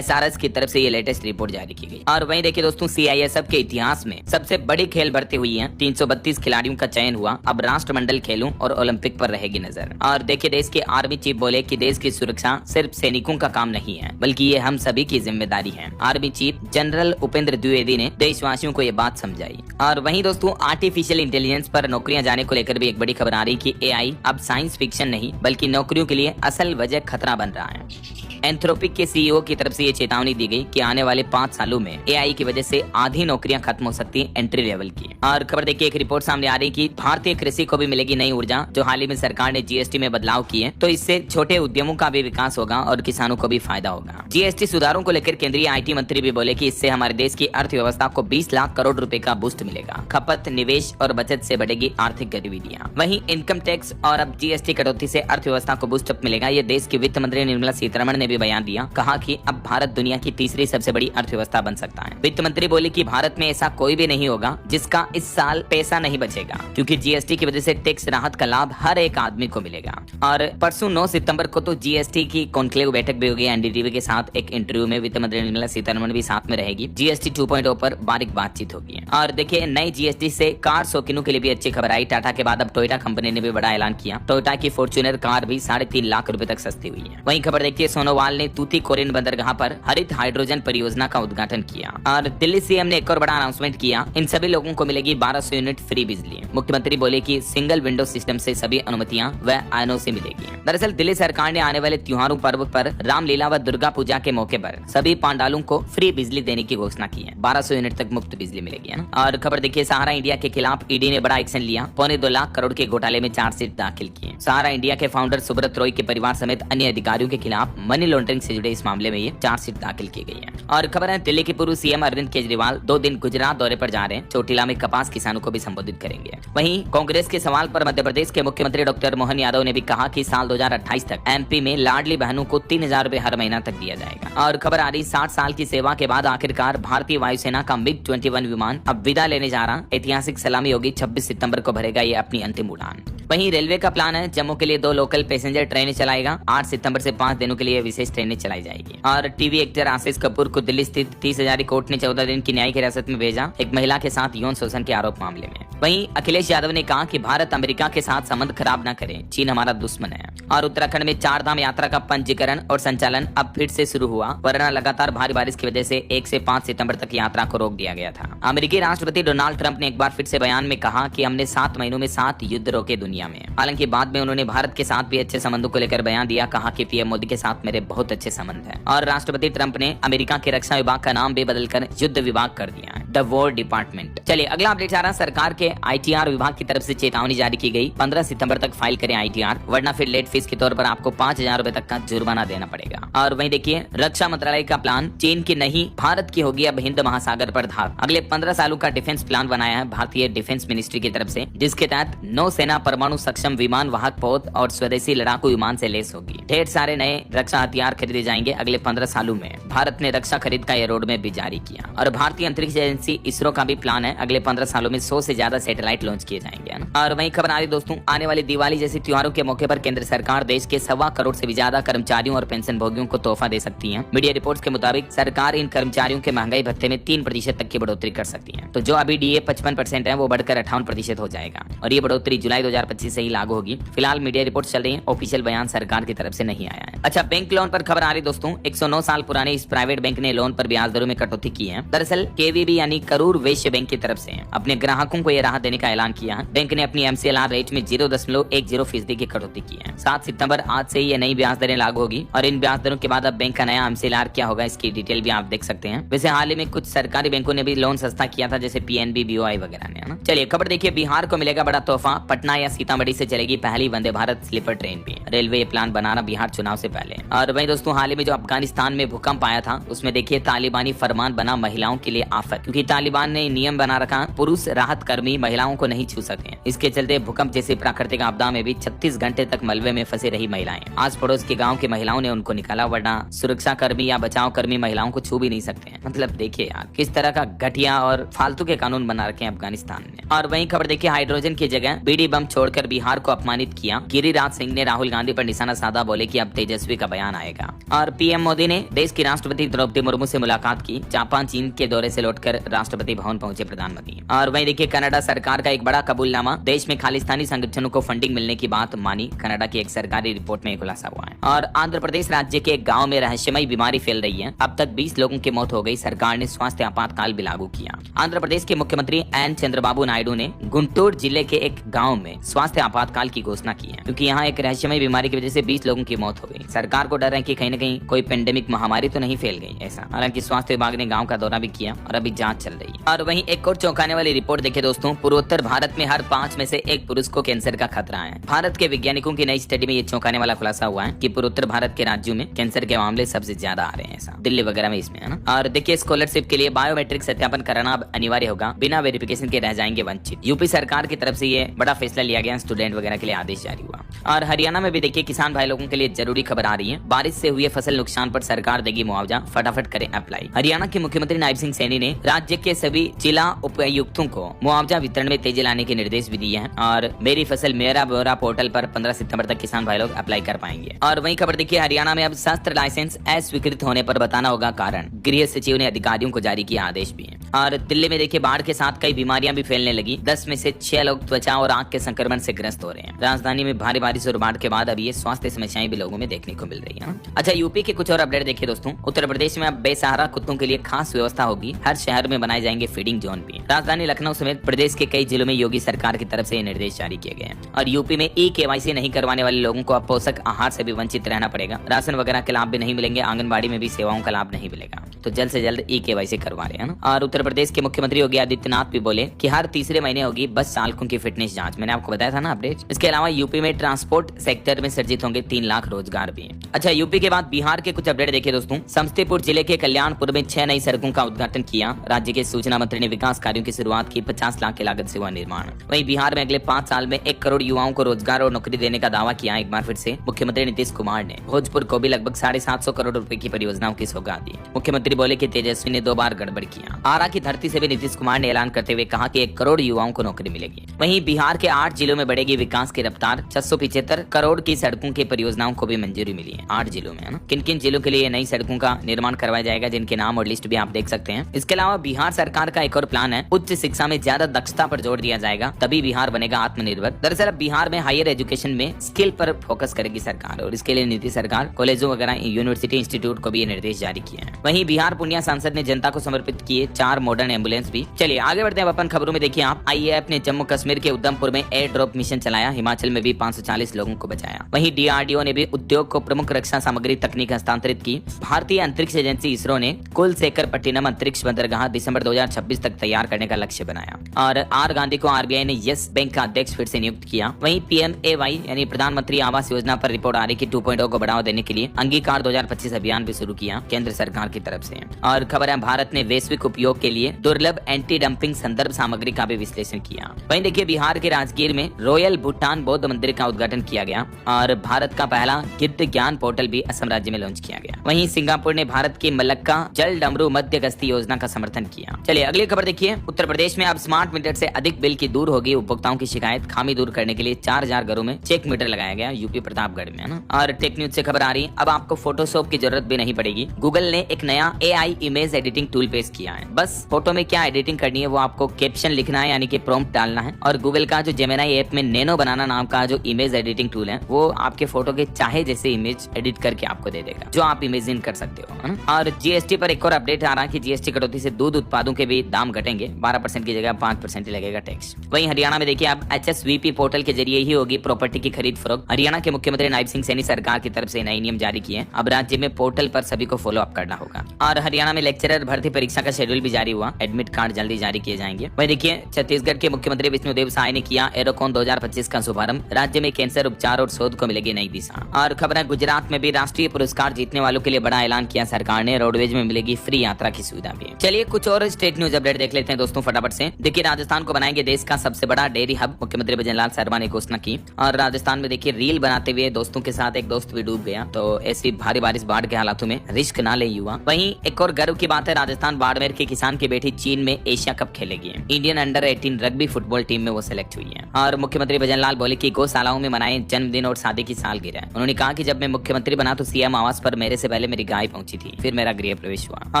SRS की तरफ से ये लेटेस्ट रिपोर्ट जारी की गई। और वहीं देखिए दोस्तों, CISF के इतिहास में सबसे बड़ी खेल भर्ती हुई है। 332 खिलाड़ियों का चयन हुआ। अब राष्ट्रमंडल खेलों और ओलंपिक पर रहेगी नजर। और देखिए, देश के आर्मी चीफ बोले कि देश की सुरक्षा सिर्फ सैनिकों का काम नहीं है, बल्कि ये हम सभी की जिम्मेदारी है। Army chief general Upendra Dwivedi ने देशवासियों को ये बात समझाई। और वहीं दोस्तों, आर्टिफिशियल इंटेलिजेंस पर नौकरियां जाने को लेकर भी एक बड़ी खबर आ रही कि AI अब साइंस फिक्शन नहीं, बल्कि नौकरियों के लिए असल वजह खतरा बन रहा है। एंथ्रोपिक के CEO की तरफ से ये चेतावनी दी गई कि आने वाले 5 सालों में AI की वजह से आधी नौकरियां खत्म हो सकती हैं एंट्री लेवल की। और खबर देखिए, एक रिपोर्ट सामने आ रही कि भारतीय कृषि को भी मिलेगी नई ऊर्जा। जो हाल ही में सरकार ने GST में बदलाव किए, तो इससे छोटे उद्यमों का भी विकास होगा और किसानों को भी फायदा होगा। GST सुधारों को लेकर केंद्रीय IT मंत्री भी बोले कि इससे हमारे देश की अर्थव्यवस्था को 20 लाख करोड़ रुपए का बूस्ट मिलेगा। खपत, निवेश और बचत से बढ़ेगी आर्थिक गतिविधियां। वहीं इनकम टैक्स और अब GST कटौती से अर्थव्यवस्था को बूस्ट अप मिलेगा। ये देश की वित्त मंत्री निर्मला सीतारमण ने भी बयान दिया। कहा कि अब भारत दुनिया की तीसरी सबसे बड़ी अर्थव्यवस्था बन सकता है। वित्त मंत्री बोले कि भारत में ऐसा कोई भी नहीं होगा जिसका इस साल पैसा नहीं बचेगा, क्योंकि GST की वजह से टैक्स राहत का लाभ हर एक आदमी को मिलेगा। और परसों 9 सितंबर को तो GST की कॉन्क्लेव बैठक भी होगी। NDTV के साथ एक इंटरव्यू में वित्त मंत्री निर्मला सीतारमण भी साथ में रहेगी। GST 2.0 पर बारीक बातचीत होगी। और देखिए, नई GST से कार शौकीनों के लिए भी अच्छी खबर आई। टाटा के बाद अब टोयोटा कंपनी ने भी बड़ा ऐलान किया। टोयोटा की फॉर्च्यूनर कार भी 3.5 लाख रुपए तक सस्ती हुई है। वहीं खबर देखिए, सोनोवाल ने तूतीकोरिन बंदरगाह पर हरित हाइड्रोजन परियोजना का उद्घाटन किया। और दिल्ली CM ने एक और बड़ा अनाउंसमेंट किया। इन सभी लोगों को मिलेगी 1200 यूनिट फ्री बिजली। मुख्यमंत्री बोले कि सिंगल विंडो सिस्टम से सभी अनुमतियां व आयनों से मिलेगी। दरअसल दिल्ली सरकार ने आने वाले त्योहारों पर्व पर रामलीला व दुर्गा पूजा के मौके पर सभी पंडालों को फ्री बिजली देने की घोषणा की है। 1200 यूनिट तक मुफ्त बिजली मिलेगी, है ना। और खबर देखिए, सहारा इंडिया के खिलाफ ED ने बड़ा एक्शन लिया। 2.25 लाख करोड़ के घोटाले में चार्जशीट दाखिल किए। सहारा इंडिया के फाउंडर सुब्रत रॉय के परिवार समेत अन्य अधिकारियों के खिलाफ मनी लॉन्ड्रिंग से जुड़े इस मामले में ये चार्जशीट दाखिल की गई है। और खबर है, दिल्ली के पूर्व CM अरविंद केजरीवाल 2 दिन गुजरात दौरे पर जा रहे हैं। चोटिला में कपास किसानों को भी संबोधित करेंगे। वहीं कांग्रेस के सवाल पर मध्य प्रदेश के मुख्यमंत्री डॉक्टर मोहन यादव ने भी कहा कि साल 2028 तक MP में लाडली बहनों को 3000 रुपए हर महीना तक दिया जाएगा। और खबर आ रही, 60 साल की सेवा के बाद आखिरकार भारतीय वायुसेना का MiG-21 विमान अब विदा लेने जा रहा। ऐतिहासिक सलामी होगी। 26 सितंबर को भरेगा ये अपनी अंतिम उड़ान। वहीं रेलवे का प्लान है, जम्मू के लिए 2 लोकल पैसेंजर ट्रेनें चलाएगा। 8 सितंबर से 5 दिनों के लिए विशेष ट्रेनें चलाई जाएगी। और टीवी एक्टर आशीष कपूर को दिल्ली स्थित 30 हजारी कोर्ट ने 14 दिन की न्यायिक हिरासत में भेजा, एक महिला के साथ यौन शोषण के आरोप मामले में। वहीं अखिलेश यादव ने कहा कि भारत अमेरिका के साथ संबंध खराब न करे, चीन हमारा दुश्मन है। और उत्तराखंड में 4 धाम यात्रा का पंजीकरण और संचालन अब फिर से शुरू हुआ, वरना लगातार भारी बारिश की वजह से 1 से 5 सितंबर तक यात्रा को रोक दिया गया था। अमेरिकी राष्ट्रपति डोनाल्ड ट्रंप ने एक बार फिर से बयान में कहा कि हमने 7 महीनों में 7 युद्ध रोके दुनिया में। हालांकि बाद में उन्होंने भारत के साथ भी अच्छे संबंधों को लेकर बयान दिया। कहा कि PM मोदी के साथ मेरे बहुत अच्छे संबंध हैं। और राष्ट्रपति ट्रंप ने अमेरिका के रक्षा विभाग का नाम भी बदलकर युद्ध विभाग कर दिया है, द वॉर डिपार्टमेंट। चलिए अगला अपडेट आ रहा है, सरकार के ITR विभाग की तरफ से चेतावनी जारी की गई। 15 सितंबर तक फाइल करें ITR, वरना फिर लेट फीस के तौर पर आपको 5000 रुपए तक का जुर्माना देना पड़ेगा। और वहीं देखिए, रक्षा मंत्रालय का प्लान, चीन की नहीं भारत की होगी अब हिंद महासागर पर धार। अगले 15 सालों का डिफेंस प्लान बनाया है भारतीय डिफेंस मिनिस्ट्री की तरफ से, जिसके तहत नौसेना परमाणु सक्षम विमान वाहक पोत और स्वदेशी लड़ाकू विमान से लेस होगी। ढेर सारे नए रक्षा हथियार खरीदे जाएंगे अगले 15 सालों में। भारत ने रक्षा खरीद का यह रोड मैप भी जारी किया। और भारतीय अंतरिक्ष एजेंसी ISRO का भी प्लान है, अगले 15 सालों में 100 से ज्यादा सैटेलाइट लॉन्च किए जाएंगे। और वहीं खबर आ रही दोस्तों, आने वाली दिवाली जैसे त्योहारों के मौके पर केंद्र सरकार देश के 1.25 करोड़ से भी ज्यादा कर्मचारियों और पेंशन भोगियों को तोहफा दे सकती है। मीडिया रिपोर्ट्स के मुताबिक सरकार इन कर्मचारियों के महंगाई भत्ते में 3% तक की बढ़ोतरी कर सकती है। तो जो अभी DA 55% है, वो बढ़कर 58% हो जाएगा। और ये बढ़ोतरी जुलाई 2025 से ही लागू होगी। फिलहाल मीडिया रिपोर्ट चल रही है, ऑफिशियल बयान सरकार की तरफ से नहीं आया है। अच्छा, बैंक लोन पर खबर आ रही दोस्तों, 109 साल पुराने इस प्राइवेट बैंक ने लोन पर ब्याज दरों में कटौती की है। दरअसल KVB यानी करूर वैश्य बैंक की तरफ से अपने ग्राहकों को यह राहत देने का ऐलान किया है। बैंक ने अपनी MCLR रेट में 0.10% की कटौती की है। 7 सितंबर आज से ये नई ब्याज दरें लागू होगी। और इन ब्याज दरों के बाद अब बैंक का नया MCLR क्या होगा, इसकी डिटेल भी आप देख सकते हैं। वैसे हाल ही में कुछ सरकारी बैंकों ने भी लोन सस्ता किया था, जैसे PNB, BOI वगैरह ने, है ना। चलिए खबर देखिए, बिहार को मिलेगा बड़ा तोहफा, पटना या सीतामढ़ी से चलेगी पहली वंदे भारत स्लीपर ट्रेन भी। रेलवे ये प्लान बनाना बिहार चुनाव से पहले। और वहीं दोस्तों, हाल ही में जो अफगानिस्तान में भूकंप आया था, उसमें देखिए तालिबानी फरमान बना महिलाओं के लिए आफत, क्योंकि तालिबान ने नियम बना रखा, पुरुष राहत कर्मी महिलाओं को नहीं छू सके। इसके चलते भूकंप जैसी प्राकृतिक आपदा में भी 36 घंटे तक मलबे में फंसी रही महिलाएं। आस पड़ोस के गाँव की महिलाओं ने उनको निकाला, वरना सुरक्षा कर्मी या बचाव कर्मी महिलाओं को छू भी नहीं सकते हैं। मतलब देखिए यार किस तरह का घटिया और फालतू के कानून बना रखे हैं अफगानिस्तान ने। और वहीं खबर देखिए, हाइड्रोजन की जगह बीड़ी बम छोड़कर बिहार को अपमानित किया। गिरिराज सिंह ने राहुल गांधी पर निशाना साधा, बोले कि अब तेजस्वी का बयान आएगा। और पीएम मोदी ने देश की राष्ट्रपति द्रौपदी मुर्मू से मुलाकात की। जापान चीन के दौरे से लौटकर राष्ट्रपति भवन पहुंचे प्रधानमंत्री। और वहीं देखिए, कनाडा सरकार का एक बड़ा कबूलनामा, देश में खालिस्तानी संगठनों को फंडिंग मिलने की बात मानी। कनाडा की एक सरकारी रिपोर्ट में खुलासा हुआ है। और आंध्र प्रदेश राज्य के एक गाँव में रहस्यमयी बीमारी फैल रही है। अब तक 20 लोगों की मौत हो गई। सरकार ने स्वास्थ्य आपातकाल भी लागू किया। आंध्र प्रदेश के मुख्यमंत्री एन चंद्रबाबू नायडू ने गुंटूर जिले के एक गांव में स्वास्थ्य आपातकाल की घोषणा की है, क्योंकि यहाँ एक रहस्यमय बीमारी की वजह से 20 लोगों की मौत हो गई। सरकार को डर है कि कहीं न कहीं कोई पेंडेमिक महामारी तो नहीं फैल गई ऐसा। हालांकि स्वास्थ्य विभाग ने गाँव का दौरा भी किया और अभी जाँच चल रही है। और वहीं एक और चौंकाने वाली रिपोर्ट देखिए दोस्तों, पूर्वोत्तर भारत में हर 5 में से एक पुरुष को कैंसर का खतरा है। भारत के वैज्ञानिकों की नई स्टडी में ये चौंकाने वाला खुलासा हुआ है कि पूर्वोत्तर भारत के राज्यों में कैंसर के मामले सबसे ज्यादा आ रहे हैं, ऐसा दिल्ली वगैरह में इसमें है ना। और देखिए, स्कॉलरशिप के लिए बायोमेट्रिक सत्यापन कराना अब अनिवार्य होगा, बिना वेरिफिकेशन के रह जाएंगे वंचित। यूपी सरकार की तरफ से ये बड़ा फैसला लिया गया, स्टूडेंट वगैरह के लिए आदेश जारी हुआ। और हरियाणा में भी देखिए, किसान भाई लोगों के लिए जरूरी खबर आ रही है। बारिश से हुए फसल नुकसान पर सरकार देगी मुआवजा, फटाफट करें अप्लाई। हरियाणा के मुख्यमंत्री नायब सिंह सैनी ने राज्य के सभी जिला उपायुक्तों को मुआवजा वितरण में तेजी लाने के निर्देश भी दिए हैं। और मेरी फसल मेरा ब्यौरा पोर्टल पर 15 सितंबर तक किसान भाई लोग अप्लाई कर पाएंगे। और वही खबर देखिए, हरियाणा में अब शस्त्र लाइसेंस अस्वीकृत होने पर बताना होगा कारण। गृह सचिव ने अधिकारियों को जारी किया आदेश भी है। और दिल्ली में देखिए, बाढ़ के साथ कई बीमारियां भी फैलने लगी। 10 में से 6 लोग त्वचा और आंख के संक्रमण से ग्रस्त हो रहे हैं। राजधानी में भारी बारिश और बाढ़ के बाद अब ये स्वास्थ्य समस्याएं भी लोगों में देखने को मिल रही है। अच्छा, यूपी के कुछ और अपडेट देखिए दोस्तों। उत्तर प्रदेश में अब बेसहारा कुत्तों के लिए खास व्यवस्था होगी। हर शहर में बनाए जाएंगे फीडिंग जोन भी। राजधानी लखनऊ समेत प्रदेश के कई जिलों में योगी सरकार की तरफ से ये निर्देश जारी किए गए हैं। और यूपी में KYC नहीं करवाने वाले लोगों को अब पोषक आहार से भी वंचित रहना पड़ेगा। राशन वगैरह के लाभ भी नहीं मिलेंगे। आंगनबाड़ी में भी सेवाओं का लाभ नहीं मिलेगा। तो जल्द से जल्द KYC करवा रहे हैं ना। और उत्तर प्रदेश के मुख्यमंत्री योगी आदित्यनाथ भी बोले कि हर तीसरे महीने होगी बस चालकों की फिटनेस जांच। मैंने आपको बताया था ना अपडेट। इसके अलावा यूपी में ट्रांसपोर्ट सेक्टर में सृजित होंगे 3 लाख रोजगार भी। अच्छा, यूपी के बाद बिहार के कुछ अपडेट देखिए दोस्तों। समस्तीपुर जिले के कल्याणपुर में 6 नई सड़कों का उद्घाटन किया। राज्य के सूचना मंत्री ने विकास कार्यों की शुरुआत की। 50 लाख की लागत से हुआ निर्माण। वहीं बिहार में अगले 5 साल में 1 करोड़ युवाओं को रोजगार और नौकरी देने का दावा किया। एक बार फिर से मुख्यमंत्री नीतीश कुमार ने भोजपुर को भी लगभग 750 करोड़ रुपए की परियोजनाओं की सौगात दी। मुख्यमंत्री बोले कि तेजस्वी ने 2 बार गड़बड़ किया। आरा की धरती से भी नीतीश कुमार ने ऐलान करते हुए कहा कि 1 करोड़ युवाओं को नौकरी मिलेगी। वहीं बिहार के 8 जिलों में बढ़ेगी विकास की रफ्तार। 675 करोड़ की सड़कों की परियोजनाओं को भी मंजूरी मिली है 8 जिलों में, है ना। किन किन जिलों के लिए नई सड़कों का निर्माण करवाया जाएगा, जिनके नाम और लिस्ट भी आप देख सकते हैं। इसके अलावा बिहार सरकार का एक और प्लान है, उच्च शिक्षा में ज्यादा दक्षता पर जोर दिया जाएगा, तभी बिहार बनेगा आत्मनिर्भर। दरअसल अब बिहार में हायर एजुकेशन में स्किल पर फोकस करेगी सरकार, और इसके लिए नीति सरकार कॉलेजों वगैरह यूनिवर्सिटी इंस्टीट्यूट को भी ये निर्देश जारी किए हैं। वहीं बिहार पूर्णिया सांसद ने जनता को समर्पित किए 4 मॉडर्न एम्बुलेंस भी। चलिए आगे बढ़ते हैं अपन खबरों में। देखिए आप, IAF ने जम्मू कश्मीर के उधमपुर में एयर ड्रॉप मिशन चलाया। हिमाचल में भी 540 लोगों को बचाया। वहीं DRDO ने भी उद्योग को प्रमुख रक्षा सामग्री तकनीक हस्तांतरित की। भारतीय अंतरिक्ष एजेंसी इसरो ने कुलशेखरपट्टिनम अंतरिक्ष बंदरगाह दिसंबर 2026 तक तैयार करने का लक्ष्य बनाया। और R गांधी को RBI ने येस बैंक का अध्यक्ष फिर से नियुक्त किया। वहीं PMAY यानी प्रधानमंत्री आवास योजना पर रिपोर्ट आ रही कि 2.0 को बढ़ावा देने के लिए अंगीकार 2025 अभियान भी शुरू किया केंद्र सरकार की तरफ से। और खबर है, भारत ने वैश्विक उपयोग के लिए दुर्लभ एंटी डंपिंग संदर्भ सामग्री का भी विश्लेषण किया। वहीं देखिए, बिहार के राजगीर में रॉयल भूटान बौद्ध मंदिर का उद्घाटन किया गया। और भारत का पहला गिद्ध ज्ञान पोर्टल भी असम राज्य में लॉन्च किया गया। वहीं सिंगापुर ने भारत की मलक्का जल डमरू मध्य गश्ती योजना का समर्थन किया। चलिए अगली खबर देखिए। उत्तर प्रदेश में अब स्मार्ट मीटर से अधिक बिल की दूर होगी। उपभोक्ताओं की शिकायत खामी दूर करने के लिए 4000 घरों में चेक मीटर लगाया गया, यूपी प्रतापगढ़ में, है ना। और टेक न्यूज से खबर आ रही है, अब आपको फोटोशॉप की जरूरत भी नहीं पड़ेगी। गूगल ने एक नया AI इमेज एडिटिंग टूल पेश किया है। बस फोटो में क्या एडिटिंग करनी है, वो आपको कैप्शन लिखना है यानी कि प्रॉम्प्ट डालना है। और गूगल का जो जेमिनी ऐप में नैनो बनाना नाम का जो इमेज एडिटिंग टूल है, वो आपके फोटो के चाहे जैसे इमेज एडिट करके आपको दे देगा, जो आप इमेजिन कर सकते हो, है ना। और GST पर एक और अपडेट आ रहा है कि GST कटौती से दूध उत्पादों के भी दाम घटेंगे। 12% की जगह 5% ही लगेगा टैक्स। वहीं हरियाणा में देखिए, अब HSVP पोर्टल के जरिए ही होगी प्रॉपर्टी की खरीद फरोख्त। हरियाणा के मुख्यमंत्री नायब सिंह सैनी सरकार की तरफ से नए नियम जारी किए। अब राज्य में पोर्टल पर सभी को फॉलो अप करना होगा। और हरियाणा में लेक्चरर भर्ती परीक्षा का शेड्यूल भी जारी जारी हुआ, एडमिट कार्ड जल्दी जारी किए जाएंगे। वही देखिए छत्तीसगढ़ के मुख्यमंत्री विष्णुदेव साय ने किया एरोकॉन 2025 का शुभारंभ, राज्य में कैंसर उपचार और शोध को मिलेगी नई दिशा। और खबर है गुजरात में भी राष्ट्रीय पुरस्कार जीतने वालों के लिए बड़ा ऐलान किया सरकार ने, रोडवेज में मिलेगी फ्री यात्रा की सुविधा भी। चलिए कुछ और स्टेट न्यूज अपडेट देख लेते हैं दोस्तों फटाफट से। देखिए राजस्थान को बनाएंगे देश का सबसे बड़ा डेयरी हब, मुख्यमंत्री भजनलाल शर्मा ने घोषणा की। और राजस्थान में देखिए रील बनाते हुए दोस्तों के साथ एक दोस्त भी डूब गया, तो ऐसी भारी बारिश बाढ़ के हालातों में रिस्क ना ले युवा। वहीं एक और गर्व की बात है, राजस्थान बाड़मेर के किसान की बेटी चीन में एशिया कप खेलेगी। Indian under 18 rugby football team में वो सिलेक्ट हुई है। और मुख्यमंत्री भजनलाल बोले कि गौशालाओं में मनाए जन्मदिन और शादी की सालगिरह। उन्होंने कहा कि जब मैं मुख्यमंत्री बना तो सीएम आवास पर मेरे से पहले मेरी गाय पहुंची थी, फिर मेरा गृह प्रवेश हुआ।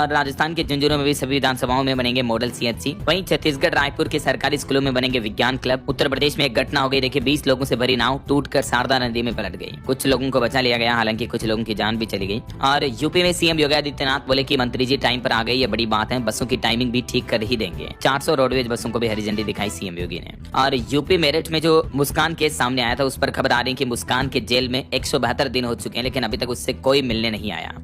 और राजस्थान के झुंझुनू में भी सभी विधानसभाओं में बनेंगे मॉडल सीएचसी। वहीं छत्तीसगढ़ रायपुर के सरकारी स्कूलों में बनेंगे विज्ञान क्लब। उत्तर प्रदेश में एक घटना हो गई, देखिए 20 लोगों से भरी नाव टूटकर शारदा नदी में पलट गई। कुछ लोगों को बचा लिया गया, हालांकि कुछ लोगों की जान भी चली गई। और यूपी में सीएम योगी आदित्यनाथ बोले कि मंत्री जी टाइम पर आ गई, ये बड़ी बात है, बसों की टाइमिंग भी ठीक कर ही देंगे। 400 रोडवेज बसों को भी हरी झंडी दिखाई सीएम योगी ने। और यूपी मेरठ में जो मुस्कान केस सामने आया था, उस पर खबर आ रही है कि मुस्कान के जेल में 172 दिन हो चुके हैं, लेकिन अभी तक उससे कोई मिलने नहीं आया।